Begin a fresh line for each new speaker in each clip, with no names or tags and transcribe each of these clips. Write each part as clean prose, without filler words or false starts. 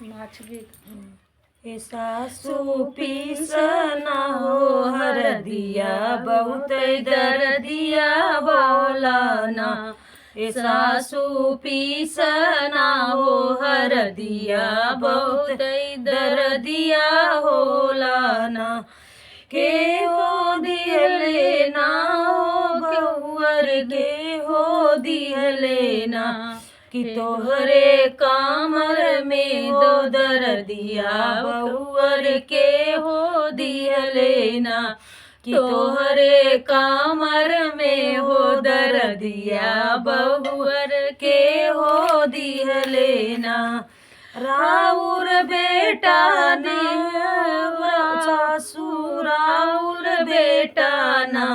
नाच गीत।
ए सासू पीसना हो हरदिया बहुत दर्दिया बोलाना। ए सासू पीसना हो हरदिया बहुत दर्दिया होलाना। के हो दिहले ना हो गहुअर के हो दिहले ना कि तोहरे कामर में हो दर्दिया बहुअर के हो दिहले ना कि तोहरे कामर में हो दर्दिया बहुअर के हो दिहले ना। राउर बेटा ने सासू राउर बेटा ना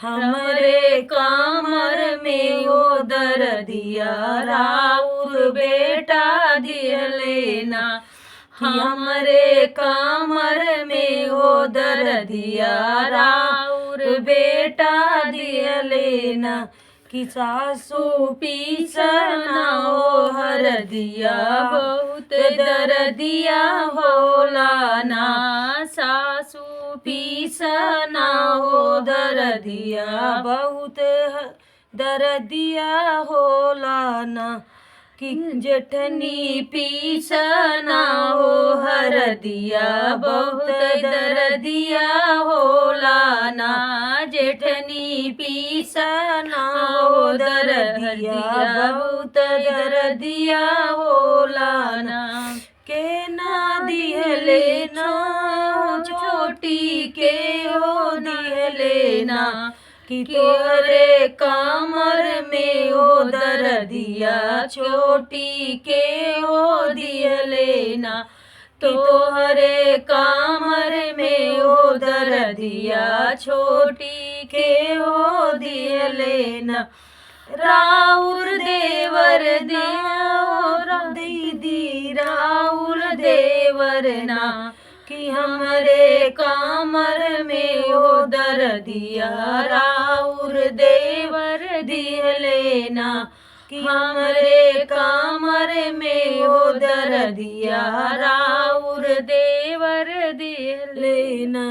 हमरे कामर में हो दर्दिया राउर बेटा दिहले ना हमरे कामर में हो दर्दिया राउर बेटा दिहले ना कि सासू पीसना हो हरदिया बहुत दर्दिया होलाना। सासू पीसना हो दर्दिया बहुत दर्दिया होलाना कि जेठनी पीसना हो हरदिया बहुत दर्दिया होलाना। जेठनी पीसना हो दर्दिया बहुत दर्दिया होलाना। के ना दिहले ना छोटी के हो दिहले ना कि तोहरे कामर में हो दर्दिया छोटी के हो दिहले ना तोहरे कामर में हो दर्दिया छोटी के हो दिहले ना। राउर देवर दीदी राउर देवर ना कि हमरे कामर में हो दर्दिया राउर देवर दिहले ना कि हमरे कामर में हो दर्दिया राउर देवर दिहले ना।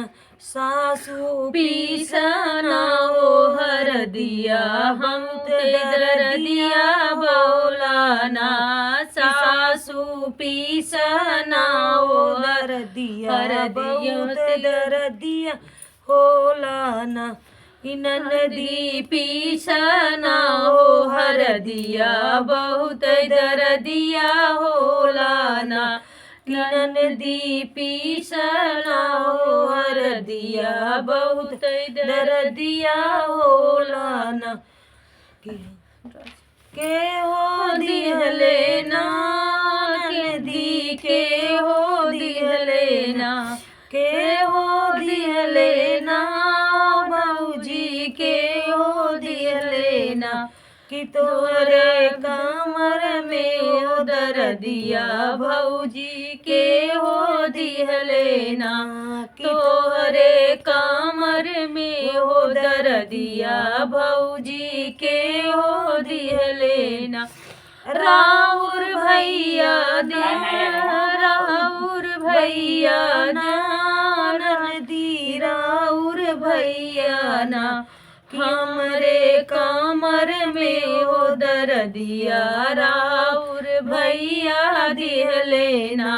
सासू पीसना हो हरदिया हम दर्दिया बोलाना। सासू पीसना हो दर्दिया बहुत दर्दिया होलाना। ननदी पीसना हो हरदिया बहुत दर्दिया होलाना। ननदी पीसना हो हरदिया बहुत दर्दिया होलाना। के हो दिहले ना ननदी के हो दिहले ना के हो दिहले ना बाबूजी के हो दिहले ना कि तोहरे कामर में हो दर्दिया भौजी के हो दिहले ना तोहरे कामर में हो दर्दिया भौजी के हो दिहले ना। राउर भैया दे राउर भैया ना ननदी राउर भैया ना हमरे कामर में हो दर्दिया राउर भैया दिहले ना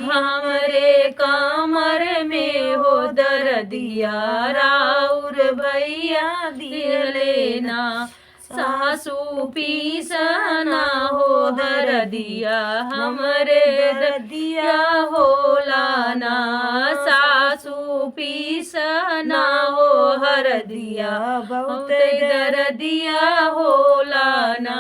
हमरे कामर में हो दर्दिया राउर भैया दिहले ना। सासू पीसना हो दर्दिया हमरे दर्दिया होलाना। सासू पीसना हो हरदिया बहुत दर्दिया होलाना।